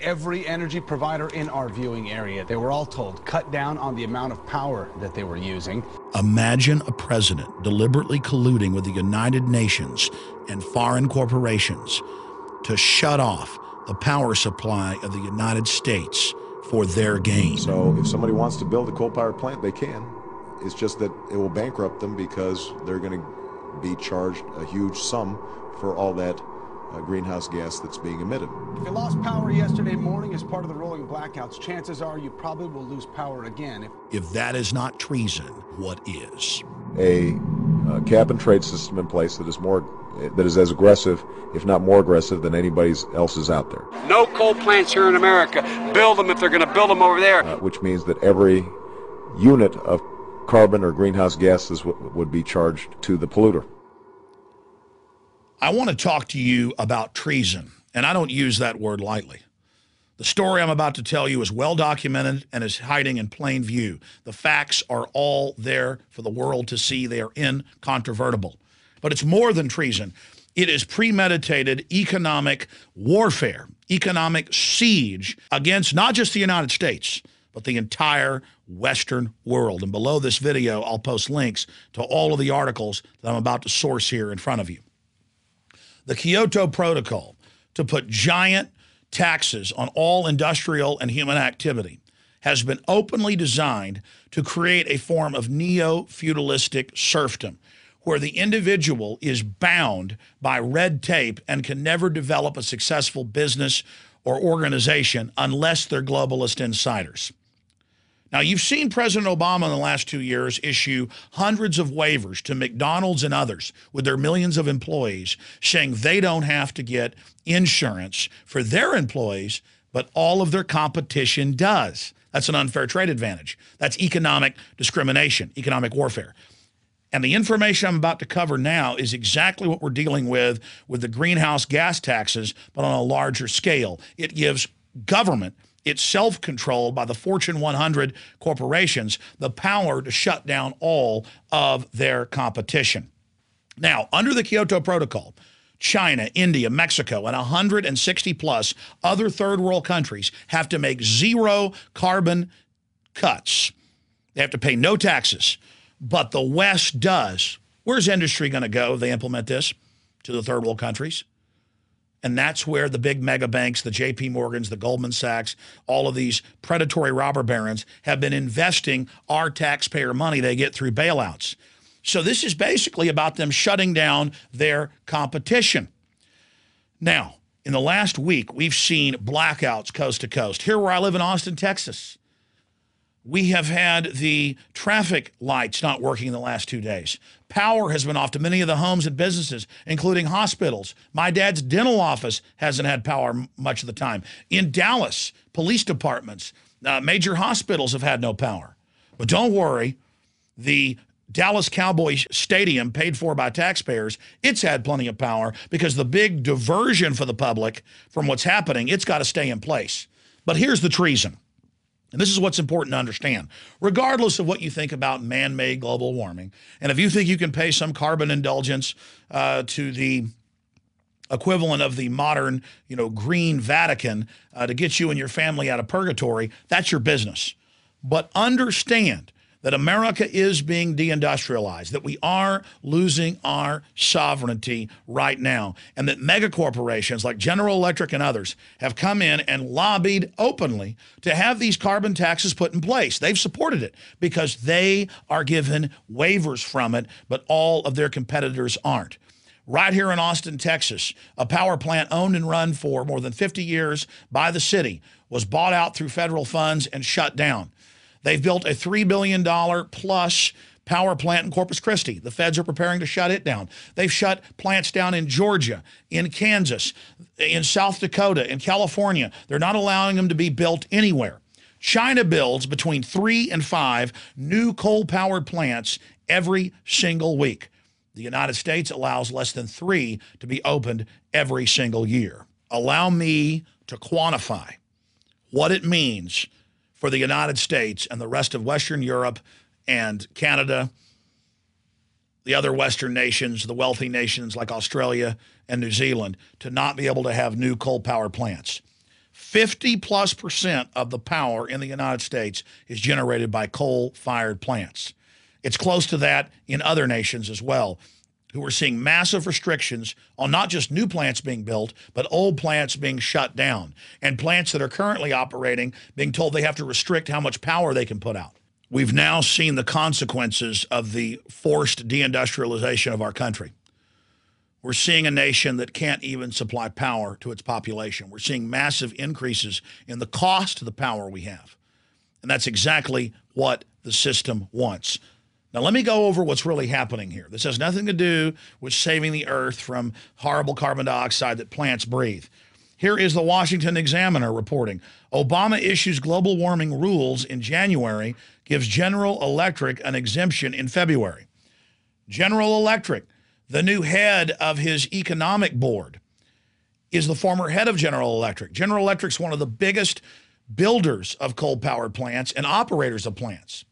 every energy provider in our viewing area. They were all told, cut down on the amount of power that they were using. Imagine a president deliberately colluding with the United Nations and foreign corporations to shut off the power supply of the United States for their gain. So if somebody wants to build a coal-powered plant, they can. It's just that it will bankrupt them because they're going to be charged a huge sum for all that greenhouse gas that's being emitted. If you lost power yesterday morning as part of the rolling blackouts, chances are you probably will lose power again. If that is not treason, what is? A cap and trade system in place that is as aggressive, if not more aggressive, than anybody else's out there. No coal plants here in America. Build them if they're going to build them over there. Which means that every unit of carbon or greenhouse gases would be charged to the polluter. I want to talk to you about treason, and I don't use that word lightly. The story I'm about to tell you is well documented and is hiding in plain view. The facts are all there for the world to see. They are incontrovertible. But it's more than treason. It is premeditated economic warfare, economic siege against not just the United States, but the entire Western world. And below this video, I'll post links to all of the articles that I'm about to source here in front of you. The Kyoto Protocol to put giant taxes on all industrial and human activity has been openly designed to create a form of neo-feudalistic serfdom where the individual is bound by red tape and can never develop a successful business or organization unless they're globalist insiders. Now, you've seen President Obama in the last 2 years issue hundreds of waivers to McDonald's and others with their millions of employees saying they don't have to get insurance for their employees, but all of their competition does. That's an unfair trade advantage. That's economic discrimination, economic warfare. And the information I'm about to cover now is exactly what we're dealing with the greenhouse gas taxes, but on a larger scale. It gives government, it's self-controlled by the Fortune 100 corporations, the power to shut down all of their competition. Now, under the Kyoto Protocol, China, India, Mexico, and 160 plus other third world countries have to make zero carbon cuts. They have to pay no taxes, but the West does. Where's industry going to go if they implement this? To the third world countries. And that's where the big mega banks, the JP Morgans, the Goldman Sachs, all of these predatory robber barons have been investing our taxpayer money they get through bailouts. So this is basically about them shutting down their competition. Now, in the last week, we've seen blackouts coast to coast. Here where I live in Austin, Texas, we have had the traffic lights not working in the last 2 days. Power has been off to many of the homes and businesses, including hospitals. My dad's dental office hasn't had power much of the time. In Dallas, police departments, major hospitals have had no power. But don't worry, the Dallas Cowboys Stadium, paid for by taxpayers, it's had plenty of power because the big diversion for the public from what's happening, it's got to stay in place. But here's the treason. And this is what's important to understand. Regardless of what you think about man-made global warming, and if you think you can pay some carbon indulgence to the equivalent of the modern, green Vatican to get you and your family out of purgatory, that's your business. But understand that America is being deindustrialized, that we are losing our sovereignty right now, and that mega corporations like General Electric and others have come in and lobbied openly to have these carbon taxes put in place. They've supported it because they are given waivers from it, but all of their competitors aren't. Right here in Austin, Texas, a power plant owned and run for more than 50 years by the city was bought out through federal funds and shut down. They've built a $3 billion plus power plant in Corpus Christi. The feds are preparing to shut it down. They've shut plants down in Georgia, in Kansas, in South Dakota, in California. They're not allowing them to be built anywhere. China builds between 3 and 5 new coal-powered plants every single week. The United States allows less than 3 to be opened every single year. Allow me to quantify what it means for the United States and the rest of Western Europe and Canada, the other Western nations, the wealthy nations like Australia and New Zealand, to not be able to have new coal power plants. 50+% of the power in the United States is generated by coal-fired plants. It's close to that in other nations as well, who are seeing massive restrictions on not just new plants being built, but old plants being shut down, and plants that are currently operating being told they have to restrict how much power they can put out. We've now seen the consequences of the forced deindustrialization of our country. We're seeing a nation that can't even supply power to its population. We're seeing massive increases in the cost of the power we have. And that's exactly what the system wants. Now, let me go over what's really happening here. This has nothing to do with saving the earth from horrible carbon dioxide that plants breathe. Here is the Washington Examiner reporting. Obama issues global warming rules in January, gives General Electric an exemption in February. General Electric, the new head of his economic board, is the former head of General Electric. General Electric's one of the biggest builders of coal-powered plants and operators of plants.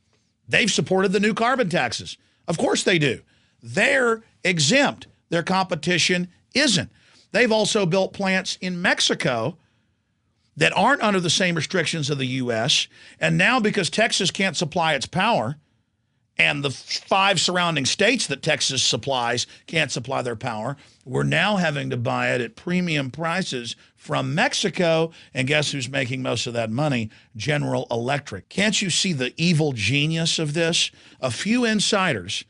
They've supported the new carbon taxes. Of course they do. They're exempt. Their competition isn't. They've also built plants in Mexico that aren't under the same restrictions of the U.S. And now because Texas can't supply its power, and the 5 surrounding states that Texas supplies can't supply their power, we're now having to buy it at premium prices from Mexico. And guess who's making most of that money? General Electric. Can't you see the evil genius of this? A few insiders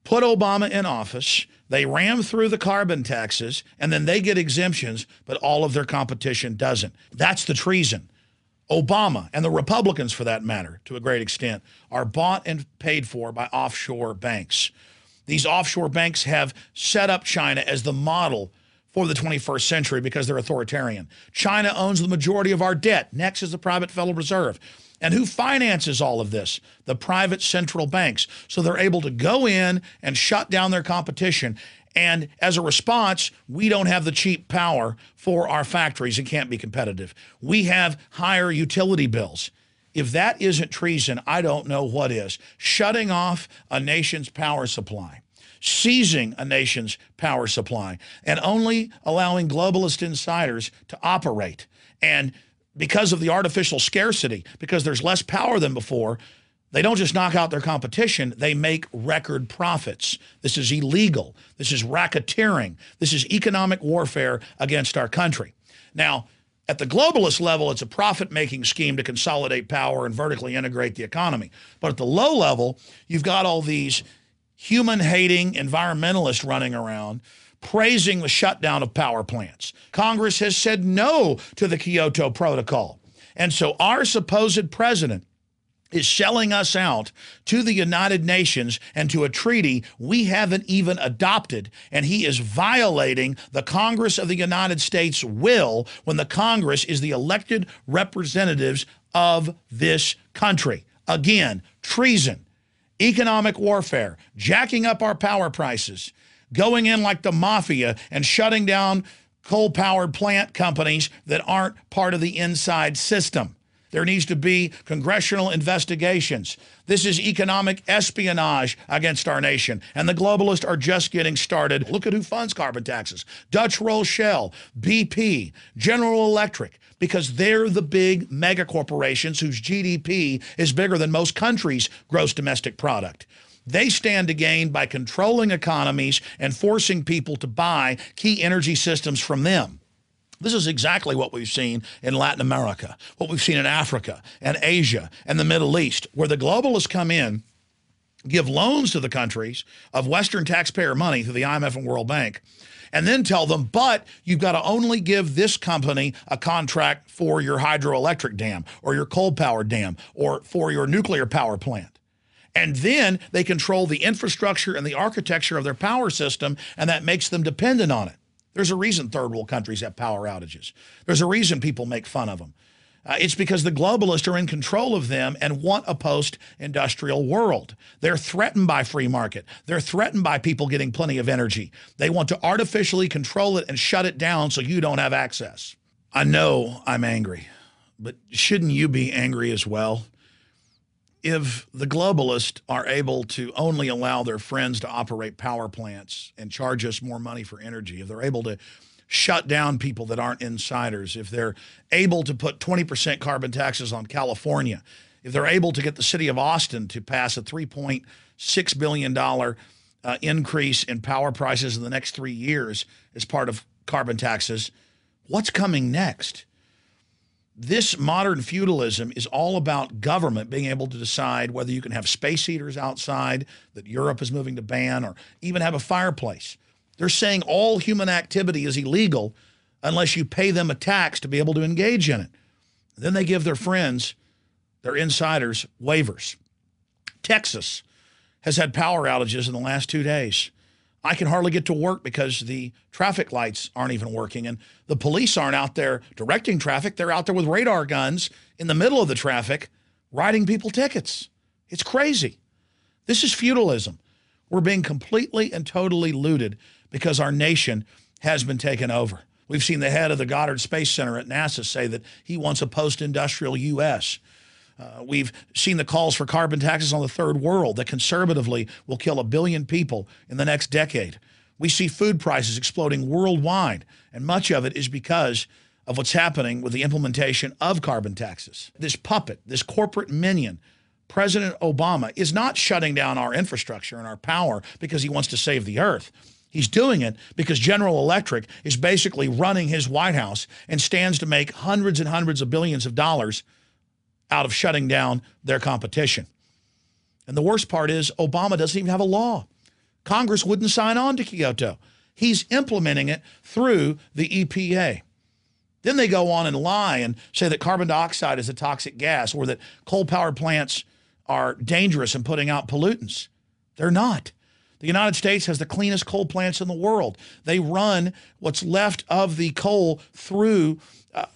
put Obama in office, they ram through the carbon taxes, and then they get exemptions, but all of their competition doesn't. That's the treason. Obama, and the Republicans for that matter, to a great extent, are bought and paid for by offshore banks. These offshore banks have set up China as the model for the 21st century because they're authoritarian. China owns the majority of our debt. Next is the private Federal Reserve. And who finances all of this? The private central banks. So they're able to go in and shut down their competition. And as a response, we don't have the cheap power for our factories and can't be competitive. We have higher utility bills. If that isn't treason, I don't know what is. Shutting off a nation's power supply, seizing a nation's power supply, and only allowing globalist insiders to operate. And because of the artificial scarcity, because there's less power than before, they don't just knock out their competition, they make record profits. This is illegal. This is racketeering. This is economic warfare against our country. Now, at the globalist level, it's a profit-making scheme to consolidate power and vertically integrate the economy. But at the low level, you've got all these human-hating environmentalists running around praising the shutdown of power plants. Congress has said no to the Kyoto Protocol. And so our supposed president is selling us out to the United Nations and to a treaty we haven't even adopted, and he is violating the Congress of the United States' will when the Congress is the elected representatives of this country. Again, treason, economic warfare, jacking up our power prices, going in like the mafia and shutting down coal-powered plant companies that aren't part of the inside system. There needs to be congressional investigations. This is economic espionage against our nation, and the globalists are just getting started. Look at who funds carbon taxes. Dutch Roll Shell, BP, General Electric, because they're the big mega corporations whose GDP is bigger than most countries' gross domestic product. They stand to gain by controlling economies and forcing people to buy key energy systems from them. This is exactly what we've seen in Latin America, what we've seen in Africa and Asia and the Middle East, where the globalists come in, give loans to the countries of Western taxpayer money through the IMF and World Bank, and then tell them, but you've got to only give this company a contract for your hydroelectric dam or your coal-powered dam or for your nuclear power plant. And then they control the infrastructure and the architecture of their power system, and that makes them dependent on it. There's a reason third world countries have power outages. There's a reason people make fun of them. It's because the globalists are in control of them and want a post-industrial world. They're threatened by free market. They're threatened by people getting plenty of energy. They want to artificially control it and shut it down so you don't have access. I know I'm angry, but shouldn't you be angry as well? If the globalists are able to only allow their friends to operate power plants and charge us more money for energy, if they're able to shut down people that aren't insiders, if they're able to put 20% carbon taxes on California, if they're able to get the city of Austin to pass a $3.6 billion increase in power prices in the next 3 years as part of carbon taxes, what's coming next? This modern feudalism is all about government being able to decide whether you can have space heaters outside that Europe is moving to ban, or even have a fireplace. They're saying all human activity is illegal unless you pay them a tax to be able to engage in it. Then they give their friends, their insiders, waivers. Texas has had power outages in the last 2 days. I can hardly get to work because the traffic lights aren't even working, and the police aren't out there directing traffic. They're out there with radar guns in the middle of the traffic, writing people tickets. It's crazy. This is feudalism. We're being completely and totally looted because our nation has been taken over. We've seen the head of the Goddard Space Center at NASA say that he wants a post-industrial U.S. We've seen the calls for carbon taxes on the third world that conservatively will kill 1 billion people in the next decade. We see food prices exploding worldwide, and much of it is because of what's happening with the implementation of carbon taxes. This puppet, this corporate minion, President Obama, is not shutting down our infrastructure and our power because he wants to save the earth. He's doing it because General Electric is basically running his White House and stands to make hundreds and hundreds of billions of dollars out of shutting down their competition. And the worst part is Obama doesn't even have a law. Congress wouldn't sign on to Kyoto. He's implementing it through the EPA. Then they go on and lie and say that carbon dioxide is a toxic gas, or that coal power plants are dangerous and putting out pollutants. They're not. The United States has the cleanest coal plants in the world. They run what's left of the coal through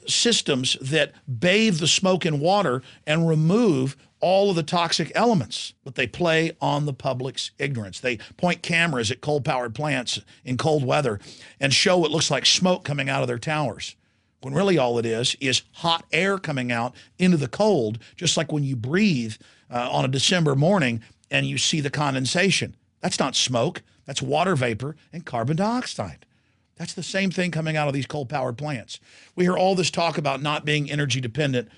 systems that bathe the smoke in water and remove all of the toxic elements, but they play on the public's ignorance. They point cameras at coal-powered plants in cold weather and show what looks like smoke coming out of their towers, when really all it is hot air coming out into the cold, just like when you breathe on a December morning and you see the condensation. That's not smoke. That's water vapor and carbon dioxide. That's the same thing coming out of these coal-powered plants. We hear all this talk about not being energy dependent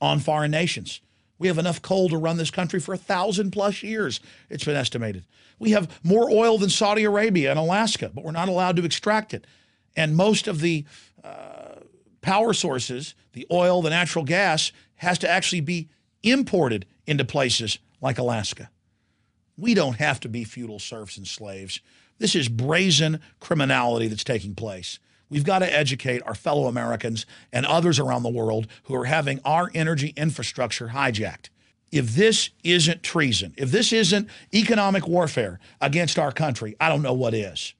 on foreign nations. We have enough coal to run this country for 1,000+ years, it's been estimated. We have more oil than Saudi Arabia and Alaska, but we're not allowed to extract it. And most of the power sources, the oil, the natural gas, has to actually be imported into places like Alaska. We don't have to be feudal serfs and slaves. This is brazen criminality that's taking place. We've got to educate our fellow Americans and others around the world who are having our energy infrastructure hijacked. If this isn't treason, if this isn't economic warfare against our country, I don't know what is.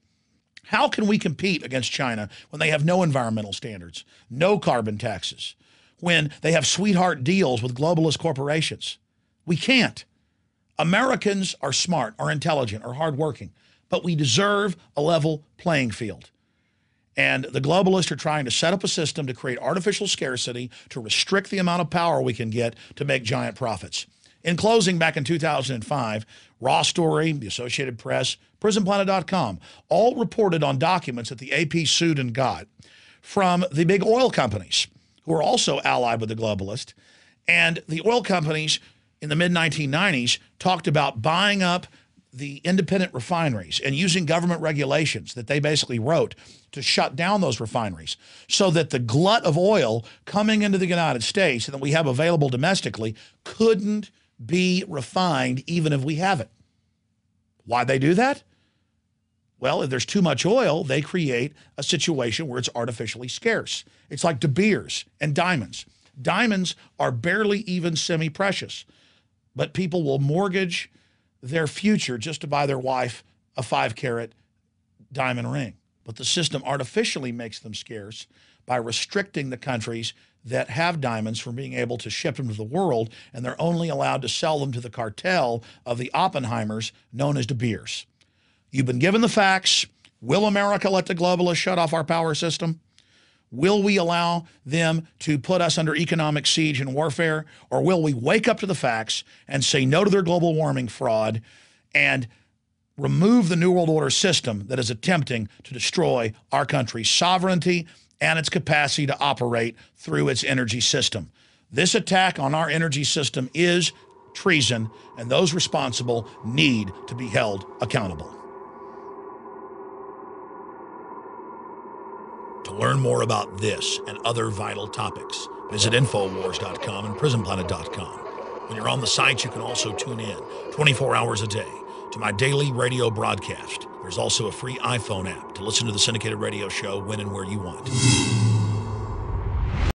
How can we compete against China when they have no environmental standards, no carbon taxes, when they have sweetheart deals with globalist corporations? We can't. Americans are smart, are intelligent, are hardworking, but we deserve a level playing field. And the globalists are trying to set up a system to create artificial scarcity, to restrict the amount of power we can get to make giant profits. In closing, back in 2005, Raw Story, the Associated Press, PrisonPlanet.com, all reported on documents that the AP sued and got from the big oil companies, who are also allied with the globalists. And the oil companies in the mid-1990s talked about buying up the independent refineries and using government regulations that they basically wrote to shut down those refineries so that the glut of oil coming into the United States and that we have available domestically couldn't be refined even if we have it. Why'd they do that? Well, if there's too much oil, they create a situation where it's artificially scarce. It's like De Beers and diamonds. Diamonds are barely even semi-precious, but people will mortgage their future just to buy their wife a 5-carat diamond ring. But the system artificially makes them scarce by restricting the countries that have diamonds from being able to ship them to the world, and they're only allowed to sell them to the cartel of the Oppenheimers known as De Beers. You've been given the facts. Will America let the globalists shut off our power system? Will we allow them to put us under economic siege and warfare? Or will we wake up to the facts and say no to their global warming fraud and remove the New World Order system that is attempting to destroy our country's sovereignty and its capacity to operate through its energy system. This attack on our energy system is treason, and those responsible need to be held accountable. To learn more about this and other vital topics, visit Infowars.com and PrisonPlanet.com. When you're on the site, you can also tune in 24 hours a day to my daily radio broadcast. There's also a free iPhone app to listen to the syndicated radio show when and where you want.